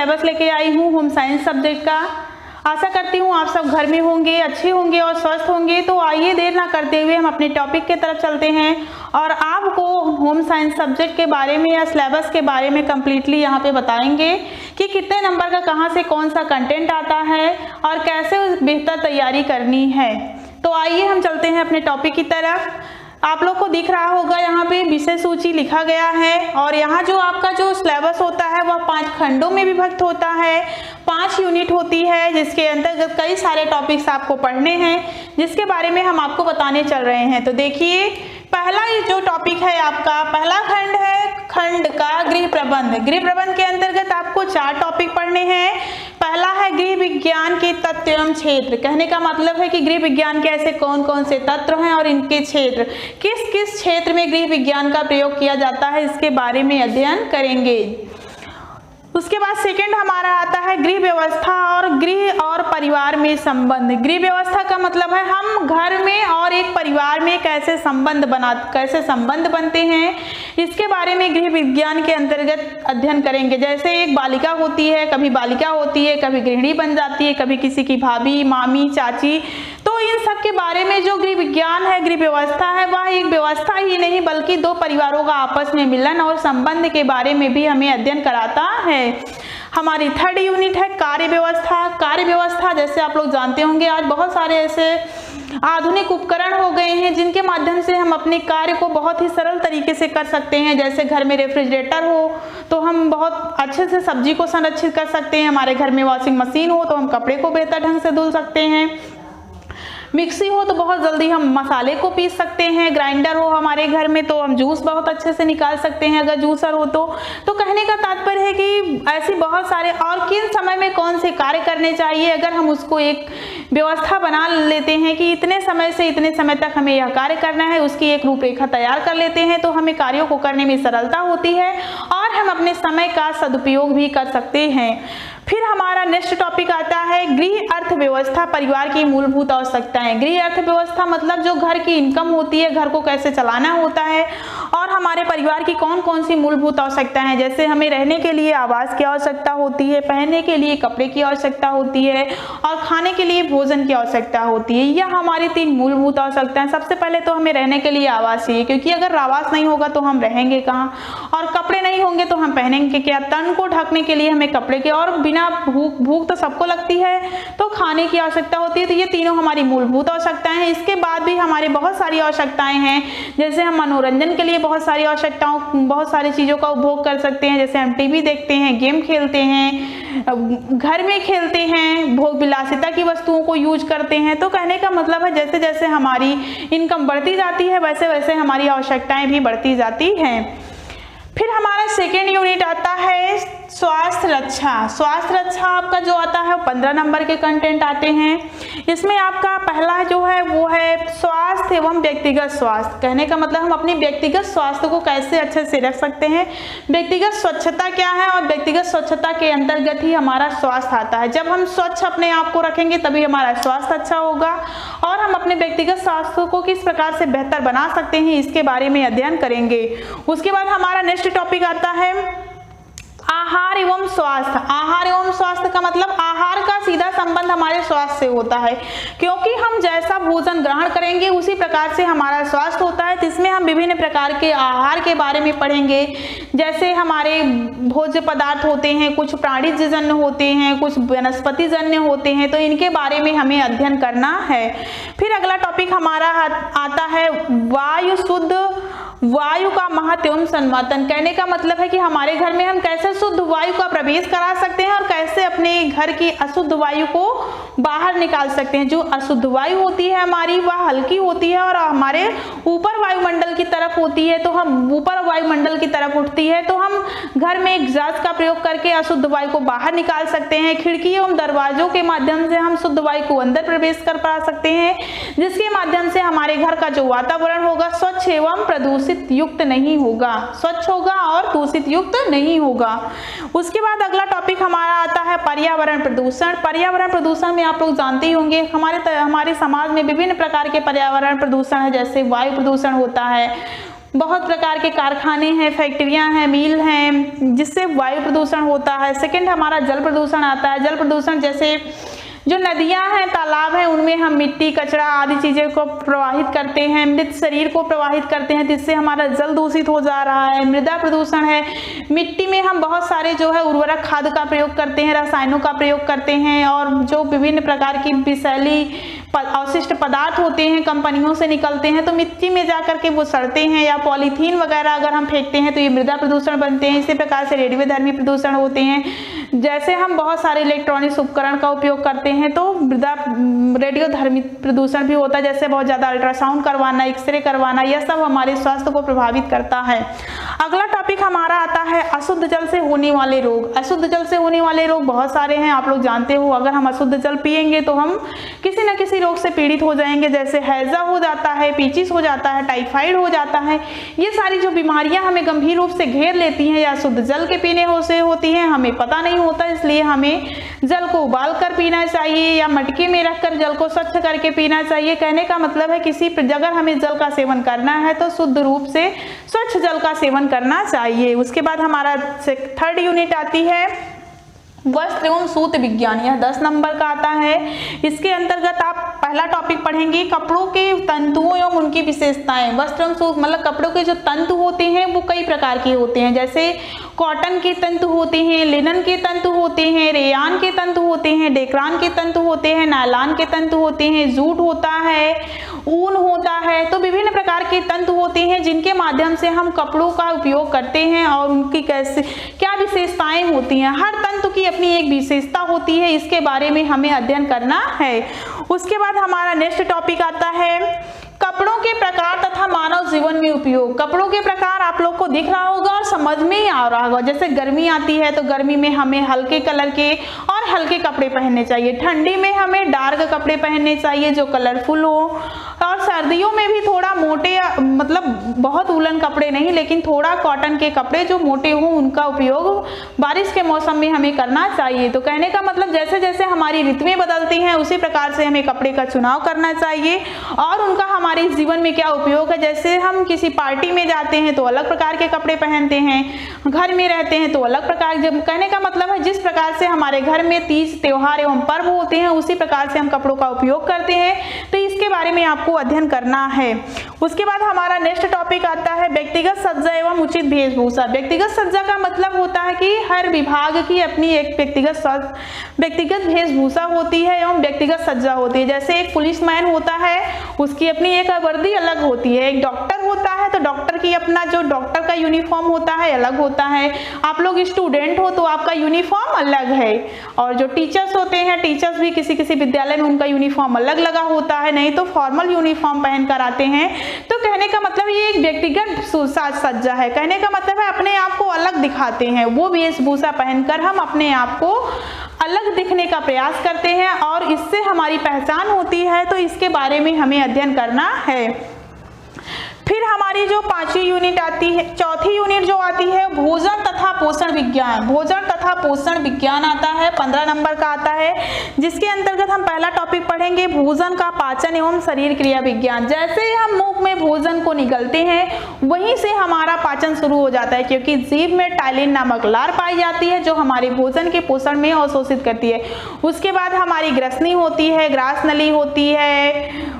Syllabus लेके आई हूँ home science subject का। आशा करती हूँ आप सब घर में होंगे, अच्छे होंगे और स्वस्थ होंगे। तो आइए देर ना करते हुए हम अपने टॉपिक के तरफ चलते हैं और आपको होम साइंस सब्जेक्ट के बारे में या सिलेबस के बारे में कम्प्लीटली यहाँ पे बताएंगे कि कितने नंबर का कहाँ से कौन सा कंटेंट आता है और कैसे बेहतर तैयारी करनी है। तो आइए हम चलते हैं अपने टॉपिक की तरफ। आप लोग को दिख रहा होगा यहाँ पे विषय सूची लिखा गया है और यहाँ जो आपका जो सिलेबस होता है वह 5 खंडों में विभक्त होता है, 5 यूनिट होती है जिसके अंतर्गत कई सारे टॉपिक्स आपको पढ़ने हैं जिसके बारे में हम आपको बताने चल रहे हैं। तो देखिए पहला जो टॉपिक है आपका पहला खंड है खंड का गृह प्रबंध। गृह प्रबंध के अंतर्गत आपको 4 टॉपिक पढ़ने हैं। पहला है गृह विज्ञान के तत्व एवं क्षेत्र। कहने का मतलब है कि गृह विज्ञान के ऐसे कौन कौन से तत्व हैं और इनके क्षेत्र, किस किस क्षेत्र में गृह विज्ञान का प्रयोग किया जाता है, इसके बारे में अध्ययन करेंगे। उसके बाद सेकंड हमारा आता है गृह व्यवस्था और गृह और परिवार में संबंध। गृह व्यवस्था का मतलब है हम घर में और एक परिवार में कैसे संबंध बनते हैं, इसके बारे में गृह विज्ञान के अंतर्गत अध्ययन करेंगे। जैसे एक बालिका होती है, कभी बालिका होती है, कभी गृहिणी बन जाती है, कभी किसी की भाभी, मामी, चाची। तो इन सब के बारे में जो गृह विज्ञान है, गृह व्यवस्था है, वह एक व्यवस्था ही नहीं बल्कि 2 परिवारों का आपस में मिलन और संबंध के बारे में भी हमें अध्ययन कराता है। हमारी थर्ड यूनिट है कार्य व्यवस्था। कार्य व्यवस्था जैसे आप लोग जानते होंगे आज बहुत सारे ऐसे आधुनिक उपकरण हो गए हैं जिनके माध्यम से हम अपने कार्य को बहुत ही सरल तरीके से कर सकते हैं। जैसे घर में रेफ्रिजरेटर हो तो हम बहुत अच्छे से सब्जी को संरक्षित कर सकते हैं, हमारे घर में वॉशिंग मशीन हो तो हम कपड़े को बेहतर ढंग से धुल सकते हैं, मिक्सी हो तो बहुत जल्दी हम मसाले को पीस सकते हैं, ग्राइंडर हो हमारे घर में तो हम जूस बहुत अच्छे से निकाल सकते हैं अगर जूसर हो तो कहने का तात्पर्य है कि ऐसी बहुत सारे और किन समय में कौन से कार्य करने चाहिए, अगर हम उसको एक व्यवस्था बना लेते हैं कि इतने समय से इतने समय तक हमें यह कार्य करना है, उसकी एक रूपरेखा तैयार कर लेते हैं तो हमें कार्यों को करने में सरलता होती है और हम अपने समय का सदुपयोग भी कर सकते हैं। फिर हमारा नेक्स्ट टॉपिक आता है गृह अर्थव्यवस्था, परिवार की मूलभूत आवश्यकताएं। गृह अर्थव्यवस्था मतलब जो घर की इनकम होती है, घर को कैसे चलाना होता है और हमारे परिवार की कौन कौन सी मूलभूत आवश्यकताएं हैं। जैसे हमें रहने के लिए आवास की आवश्यकता होती है, पहनने के लिए कपड़े की आवश्यकता होती है और खाने के लिए भोजन की आवश्यकता होती है। यह हमारी 3 मूलभूत आवश्यकताएं। सबसे पहले तो हमें रहने के लिए आवास चाहिए, क्योंकि अगर आवास नहीं होगा तो हम रहेंगे कहाँ, और कपड़े नहीं होंगे तो हम पहनेंगे क्या। तन को ढकने के लिए हमें कपड़े के, और बिना भूख तो सबको लगती है तो खाने की आवश्यकता होती है। तो ये तीनों हमारी मूलभूत आवश्यकताएं हैं। इसके बाद भी हमारी बहुत सारी आवश्यकताएं हैं, जैसे हम मनोरंजन के लिए बहुत सारी चीजों का उपभोग कर सकते हैं। जैसे हम टीवी देखते हैं, गेम खेलते हैं, घर में खेलते हैं, भोग विलासिता की वस्तुओं को यूज करते हैं। तो कहने का मतलब है जैसे जैसे हमारी इनकम बढ़ती जाती है वैसे वैसे हमारी आवश्यकताएं भी बढ़ती जाती हैं। फिर हमारा सेकेंड यूनिट आता है स्वास्थ्य रक्षा। स्वास्थ्य रक्षा आपका जो आता है 15 नंबर के कंटेंट आते हैं। इसमें आपका पहला जो है वो है स्वास्थ्य एवं व्यक्तिगत स्वास्थ्य। कहने का मतलब हम अपने व्यक्तिगत स्वास्थ्य को कैसे अच्छे से रख सकते हैं, व्यक्तिगत स्वच्छता क्या है, और व्यक्तिगत स्वच्छता के अंतर्गत ही हमारा स्वास्थ्य आता है। जब हम स्वच्छ अपने आप को रखेंगे तभी हमारा स्वास्थ्य अच्छा होगा, और हम अपने व्यक्तिगत स्वास्थ्य को किस प्रकार से बेहतर बना सकते हैं इसके बारे में अध्ययन करेंगे। उसके बाद हमारा नेक्स्ट टॉपिक आता है आहार एवं स्वास्थ्य। आहार एवं स्वास्थ्य का मतलब आहार का सीधा संबंध हमारे स्वास्थ्य से होता है, क्योंकि हम जैसा भोजन ग्रहण करेंगे उसी प्रकार से हमारा स्वास्थ्य होता है। तो इसमें हम विभिन्न प्रकार के आहार के बारे में पढ़ेंगे। जैसे हमारे भोज्य पदार्थ होते हैं, कुछ प्राणीजन्य होते हैं, कुछ वनस्पति जन्य होते हैं, तो इनके बारे में हमें अध्ययन करना है। फिर अगला टॉपिक हमारा आता है वायु का महत्व एवं संवर्धन। कहने का मतलब है कि हमारे घर में हम कैसे शुद्ध वायु का प्रवेश करा सकते हैं और कैसे अपने घर की अशुद्ध वायु को बाहर निकाल सकते हैं। जो अशुद्ध वायु होती है हमारी वह हल्की होती है और हमारे ऊपर वायुमंडल की तरफ होती है, तो हम ऊपर वायुमंडल की तरफ उठती है, तो हम घर में एग्जॉस्ट का प्रयोग करके अशुद्ध वायु को बाहर निकाल सकते हैं। खिड़की एवं दरवाजों के माध्यम से हम शुद्ध वायु को अंदर प्रवेश कर पा सकते हैं, जिसके माध्यम से हमारे घर का जो वातावरण होगा स्वच्छ एवं प्रदूषित युक्त नहीं होगा, स्वच्छ होगा और दूषित युक्त नहीं होगा। उसके बाद अगला टॉपिक हमारा आता है पर्यावरण प्रदूषण। पर्यावरण प्रदूषण में आप लोग जानते ही होंगे हमारे समाज में विभिन्न प्रकार के पर्यावरण प्रदूषण है। जैसे वायु प्रदूषण होता है, बहुत प्रकार के कारखाने हैं, फैक्ट्रियां हैं, मिल हैं, जिससे वायु प्रदूषण होता है। सेकंड हमारा जल प्रदूषण आता है। जल प्रदूषण जैसे जो नदियां हैं, तालाब हैं, उनमें हम मिट्टी, कचरा आदि चीज़ें को प्रवाहित करते हैं, मृत शरीर को प्रवाहित करते हैं, जिससे हमारा जल दूषित हो जा रहा है। मृदा प्रदूषण है, मिट्टी में हम बहुत सारे जो है उर्वरक खाद का प्रयोग करते हैं, रसायनों का प्रयोग करते हैं, और जो विभिन्न प्रकार की विषैली अवशिष्ट पदार्थ होते हैं कंपनियों से निकलते हैं, तो मिट्टी में जा करके वो सड़ते हैं, या पॉलीथीन वगैरह अगर हम फेंकते हैं तो ये मृदा प्रदूषण बनते हैं। इसी प्रकार से रेडियोधर्मी प्रदूषण होते हैं, जैसे हम बहुत सारे इलेक्ट्रॉनिक्स उपकरण का उपयोग करते हैं तो मृदा रेडियोधर्मी प्रदूषण भी होता है, जैसे बहुत ज़्यादा अल्ट्रासाउंड करवाना, एक्सरे करवाना, यह सब हमारे स्वास्थ्य को प्रभावित करता है। अगला टॉपिक हमारा आता है अशुद्ध जल से होने वाले रोग। अशुद्ध जल से होने वाले रोग बहुत सारे हैं, आप लोग जानते हो। अगर हम अशुद्ध जल पिएंगे तो हम किसी न किसी रोग से पीड़ित हो जाएंगे, जैसे हैजा हो जाता है, पेचिस हो जाता है, टाइफाइड हो जाता है। ये सारी जो बीमारियां हमें गंभीर रूप से घेर लेती हैं या शुद्ध जल के पीने से होती हैं, हमें पता नहीं होता। इसलिए हमें जल को उबाल कर पीना चाहिए या मटके में रखकर जल को स्वच्छ करके पीना चाहिए। कहने का मतलब है किसी जगह हमें जल का सेवन करना है तो शुद्ध रूप से स्वच्छ जल का सेवन करना चाहिए। उसके बाद हमारा थर्ड यूनिट आती है वस्त्र एवं सूत विज्ञान। यह 10 नंबर का आता है। इसके अंतर्गत आप पहला टॉपिक पढ़ेंगे कपड़ों के तंतुओं एवं उनकी विशेषताएं। वस्त्र एवं सूत मतलब कपड़ों के जो तंतु होते हैं वो कई प्रकार के होते हैं, जैसे कॉटन के तंतु होते हैं, लिनन के तंतु होते हैं, रेयान के तंतु होते हैं, डेक्रान के तंतु होते हैं, नायलॉन के तंतु होते हैं, जूट होता है, ऊन होता है। तो विभिन्न प्रकार के तंतु होते हैं जिनके माध्यम से हम कपड़ों का उपयोग करते हैं और उनकी कैसे क्या विशेषताएं होती हैं। हर तंतु की अपनी एक विशेषता होती है, इसके बारे में हमें अध्ययन करना है। उसके बाद हमारा नेक्स्ट टॉपिक आता है कपड़ों के प्रकार तथा मानव जीवन में उपयोग। कपड़ों के प्रकार आप लोग को दिख रहा होगा और समझ में ही आ रहा होगा। जैसे गर्मी आती है तो गर्मी में हमें हल्के कलर के और हल्के कपड़े पहनने चाहिए, ठंडी में हमें डार्क कपड़े पहनने चाहिए जो कलरफुल हो, और सर्दियों में भी थोड़ा मोटे मतलब बहुत उलन कपड़े नहीं लेकिन थोड़ा कॉटन के कपड़े जो मोटे हों उनका उपयोग बारिश के मौसम में हमें करना चाहिए। तो कहने का मतलब जैसे जैसे हमारी ऋतुएं बदलती हैं उसी प्रकार से हमें कपड़े का चुनाव करना चाहिए और उनका हमारे जीवन में क्या उपयोग है। जैसे हम किसी पार्टी में जाते हैं तो अलग प्रकार के कपड़े पहनते हैं, घर में रहते हैं तो अलग प्रकार। जब कहने का मतलब है जिस प्रकार से हमारे घर में तीज त्योहार एवं पर्व होते हैं उसी प्रकार से हम कपड़ों का उपयोग करते हैं, तो इसके बारे में आपको अध्ययन करना है। उसके बाद हमारा नेक्स्ट टॉपिक आता है व्यक्तिगत सज्जा एवं उचित वेशभूषा। व्यक्तिगत सज्जा का मतलब होता है कि हर विभाग की अपनी एक व्यक्तिगत वेशभूषा होती है एवं व्यक्तिगत सज्जा होती है। जैसे एक पुलिसमैन होता है उसकी अपनी एक वर्दी अलग होती है, एक डॉक्टर होता है तो डॉक्टर की अपना जो डॉक्टर का यूनिफॉर्म होता है अलग होता है, आप लोग स्टूडेंट हो तो आपका यूनिफॉर्म अलग है, और जो टीचर्स होते हैं टीचर्स भी किसी किसी विद्यालय में उनका यूनिफॉर्म अलग लगा होता है, नहीं तो फॉर्मल यूनिफॉर्म पहन कर आते हैं। तो कहने का मतलब ये एक व्यक्तिगत सज्जा है। कहने का मतलब है अपने आप को अलग दिखाते हैं, वो वेशभूषा पहनकर हम अपने आप को अलग दिखने का प्रयास करते हैं और इससे हमारी पहचान होती है, तो इसके बारे में हमें अध्ययन करना है। फिर हमारी जो पांचवी यूनिट आती है, चौथी यूनिट जो आती है भोजन तथा पोषण विज्ञान। भोजन तथा पोषण विज्ञान आता है, 15 नंबर का आता है, जिसके अंतर्गत हम पहला टॉपिक पढ़ेंगे भोजन का पाचन एवं शरीर क्रिया विज्ञान। जैसे ही हम मुख में भोजन को निगलते हैं वहीं से हमारा पाचन शुरू हो जाता है, क्योंकि जीभ में टाइलिन नामक लार पाई जाती है जो हमारे भोजन के पोषण में अवशोषित करती है। उसके बाद हमारी ग्रसनी होती है, ग्रास नली होती है,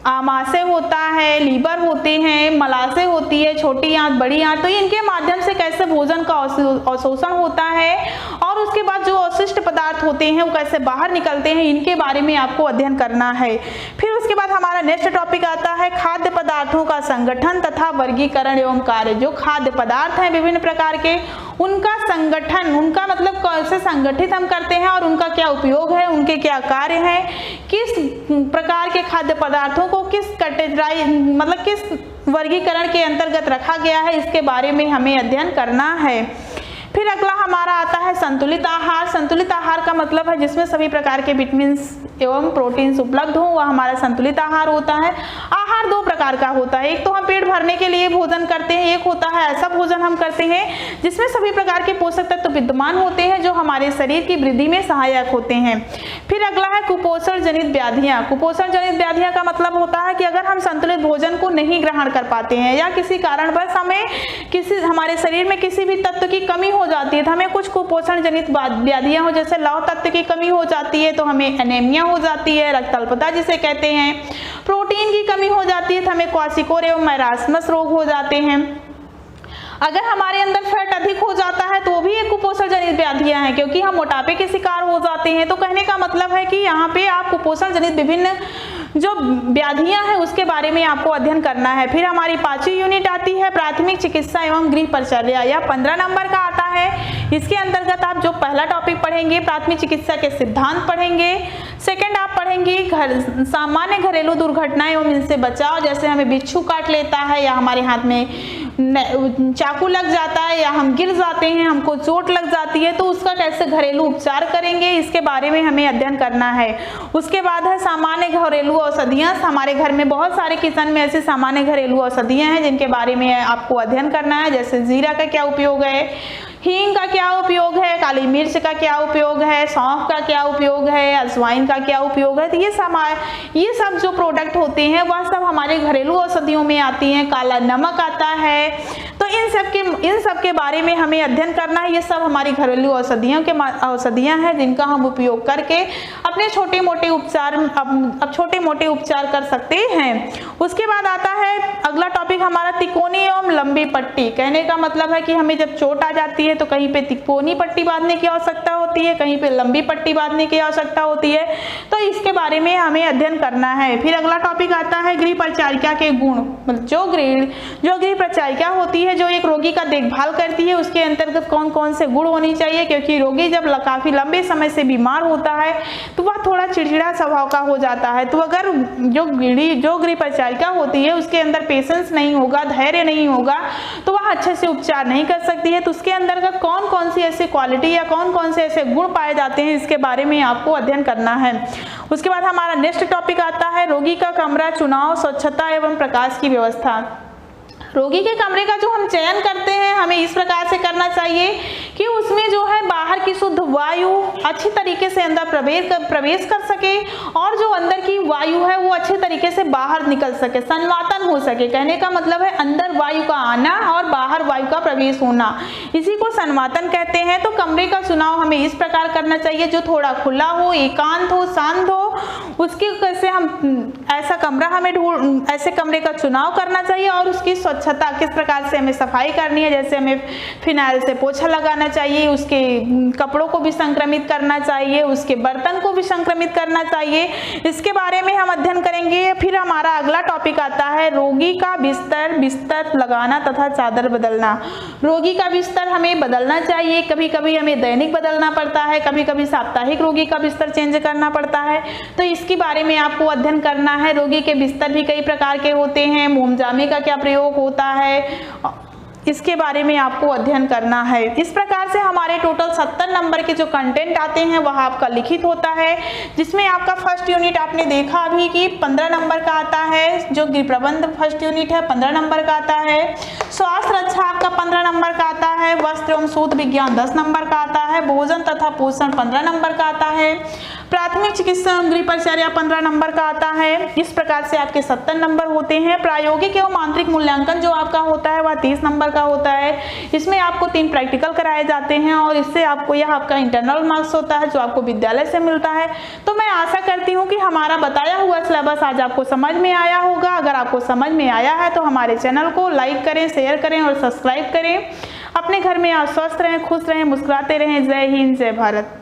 आमाशय होता है, लीवर होते हैं, मलाशय होती है, छोटी आंत, बड़ी आंत। तो इनके माध्यम से कैसे भोजन का अवशोषण होता है और उसके बाद जो अवशिष्ट पदार्थ होते हैं वो कैसे बाहर निकलते हैं, इनके बारे में आपको अध्ययन करना है। फिर उसके बाद हमारा नेक्स्ट टॉपिक आता है खाद्य पदार्थों का संगठन तथा वर्गीकरण एवं कार्य। जो खाद्य पदार्थ हैं विभिन्न प्रकार के, उनका संगठन, उनका मतलब कैसे संगठित हम करते हैं और उनका क्या उपयोग है, उनके क्या कार्य हैं, किस प्रकार के खाद्य पदार्थों को किस कैटेगराइज मतलब किस वर्गीकरण के अंतर्गत रखा गया है, इसके बारे में हमें अध्ययन करना है। फिर अगला हमारा आता है संतुलित आहार। संतुलित आहार का मतलब है जिसमें सभी प्रकार के विटामिन्स एवं प्रोटीन्स उपलब्ध हो, वह हमारा संतुलित आहार होता है। आहार दो प्रकार का होता है, एक तो हम पेट भरने के लिए भोजन करते हैं, एक होता है ऐसा भोजन हम करते हैं जिसमें सभी प्रकार के पोषक तत्व विद्यमान होते हैं जो हमारे शरीर की वृद्धि में सहायक होते हैं। फिर अगला है कुपोषण जनित व्याधियां। कुपोषण जनित व्याधियां का मतलब होता है कि अगर हम संतुलित भोजन को नहीं ग्रहण कर पाते हैं या किसी कारणवश हमारे शरीर में किसी भी तत्व की कमी हो जाती है तो हमें कुछ कुपोषण जनित व्याधियां हो, जैसे लौह तत्व की कमी हो जाती है तो हमें एनीमिया हो जाती है, रक्त अल्पता जिसे कहते हैं। प्रोटीन की कमी हो जाती है तो हमें क्वाशिकोर एवं मैरास्मस रोग हो जाते हैं। अगर हमारे अंदर फैट अधिक हो जाता है तो वो भी एक कुपोषण जनित व्याधियां हैं, क्योंकि हम मोटापे के शिकार हो जाते हैं। तो कहने का मतलब है कि यहाँ पे आप कुपोषण जनित विभिन्न जो व्याधियां हैं उसके बारे में आपको अध्ययन करना है। फिर हमारी 5वीं यूनिट आती है प्राथमिक चिकित्सा एवं गृह परिचर्या, यह 15 नंबर का आता है। इसके अंतर्गत आप जो पहला टॉपिक पढ़ेंगे प्राथमिक चिकित्सा के सिद्धांत पढ़ेंगे, सेकंड आप पढ़ेंगे सामान्य घरेलू दुर्घटनाएं एवं इनसे बचाव, जैसे हमें बिच्छू काट लेता है या हमारे हाथ में चाकू लग जाता है या हम गिर जाते हैं, हमको चोट लग जाती है तो उसका कैसे घरेलू उपचार करेंगे, इसके बारे में हमें अध्ययन करना है। उसके बाद है सामान्य घरेलू औषधियां। हमारे घर में बहुत सारे किचन में ऐसी सामान्य घरेलू औषधियां हैं जिनके बारे में आपको अध्ययन करना है, जैसे जीरा का क्या उपयोग है, हींग का क्या उपयोग है, काली मिर्च का क्या उपयोग है, सौंफ का क्या उपयोग है, अजवाइन का क्या उपयोग है। तो ये सब जो प्रोडक्ट होते हैं वह सब हमारे घरेलू औषधियों में आती हैं। काला नमक आता है, तो इन सब के बारे में हमें अध्ययन करना है। ये सब हमारी घरेलू औषधियां हैं जिनका हम उपयोग करके अपने छोटे मोटे उपचार कर सकते हैं। उसके बाद आता है अगला टॉपिक हमारा तिकोनी एवं लंबी पट्टी। कहने का मतलब है कि हमें जब चोट आ जाती है तो कहीं पे तिकोनी पट्टी बांधने की आवश्यकता होती है, कहीं पे लंबी पट्टी बांधने की आवश्यकता होती है, तो इसके बारे में हमें अध्ययन करना है। फिर अगला टॉपिक आता है गृह परिचारिका के गुण। जो गृह परिचारिका होती है जो एक रोगी का देखभाल करती है, उसके अंतर्गत कौन कौन से गुण होनी चाहिए, क्योंकि रोगी जब काफी लंबे समय से बीमार होता है तो वह थोड़ा चिड़चिड़ा स्वभाव का हो जाता है। तो अगर जो गृह परिचारिका होती है उसके अंदर पेशेंस नहीं होगा, धैर्य नहीं होगा, तो वह अच्छे से उपचार नहीं कर सकती है। तो उसके अंतर्गत कौन कौन सी ऐसी क्वालिटी या कौन कौन से ऐसे गुण पाए जाते हैं, इसके बारे में आपको अध्ययन करना है। उसके बाद हमारा नेक्स्ट टॉपिक आता है रोगी का कमरा चुनाव, स्वच्छता एवं प्रकाश की व्यवस्था। रोगी के कमरे का जो हम चयन करते हैं हमें इस प्रकार से करना चाहिए कि उसमें जो है बाहर की शुद्ध वायु अच्छी तरीके से अंदर प्रवेश कर सके और जो अंदर की वायु है वो अच्छे तरीके से बाहर निकल सके, संवातन हो सके। कहने का मतलब है अंदर वायु का आना और बाहर वायु का प्रवेश होना, इसी को संवातन कहते हैं। तो कमरे का चुनाव हमें इस प्रकार करना चाहिए जो थोड़ा खुला हो, एकांत हो, शांत हो। उसके कैसे हम ऐसा कमरा ऐसे कमरे का चुनाव करना चाहिए और उसकी स्वच्छता किस प्रकार से हमें सफाई करनी है, जैसे हमें फिनाइल से पोछा लगाना चाहिए, उसके कपड़ों को भी संक्रमित करना चाहिए, उसके बर्तन को भी संक्रमित करना चाहिए। इसके बारे में हम अध्ययन करेंगे। फिर हमारा अगला टॉपिक आता है रोगी का बिस्तर लगाना तथा चादर बदलना। रोगी का बिस्तर हमें बदलना चाहिए, कभी कभी हमें दैनिक बदलना पड़ता है, कभी कभी साप्ताहिक रोगी का बिस्तर चेंज करना पड़ता है, तो इसके बारे में आपको अध्ययन करना है। रोगी के बिस्तर भी कई प्रकार के होते हैं, मोमजामे का क्या प्रयोग होता है, इसके बारे में आपको अध्ययन करना है। इस प्रकार से हमारे टोटल 70 नंबर के जो कंटेंट आते हैं वह आपका लिखित होता है, जिसमें आपका फर्स्ट यूनिट आपने देखा अभी कि 15 नंबर का आता है, जो गृह प्रबंध फर्स्ट यूनिट है 15 नंबर का आता है, स्वास्थ्य रक्षा आपका 15 नंबर का आता है, वस्त्र एवं सूत विज्ञान 10 नंबर का आता है, भोजन तथा पोषण 15 नंबर का आता है, प्राथमिक चिकित्सा एवं गृह परिचर्या 15 नंबर का आता है। इस प्रकार से आपके 70 नंबर होते हैं। प्रायोगिक एवं आंतरिक मूल्यांकन जो आपका होता है वह 30 नंबर का होता है। इसमें आपको 3 प्रैक्टिकल कराए जाते हैं और इससे आपको यह आपका इंटरनल मार्क्स होता है जो आपको विद्यालय से मिलता है। तो मैं आशा करती हूँ कि हमारा बताया हुआ सिलेबस आज आपको समझ में आया होगा। अगर आपको समझ में आया है तो हमारे चैनल को लाइक करें, शेयर करें और सब्सक्राइब करें। अपने घर में आप स्वस्थ रहें, खुश रहें, मुस्कुराते रहें। जय हिंद, जय भारत।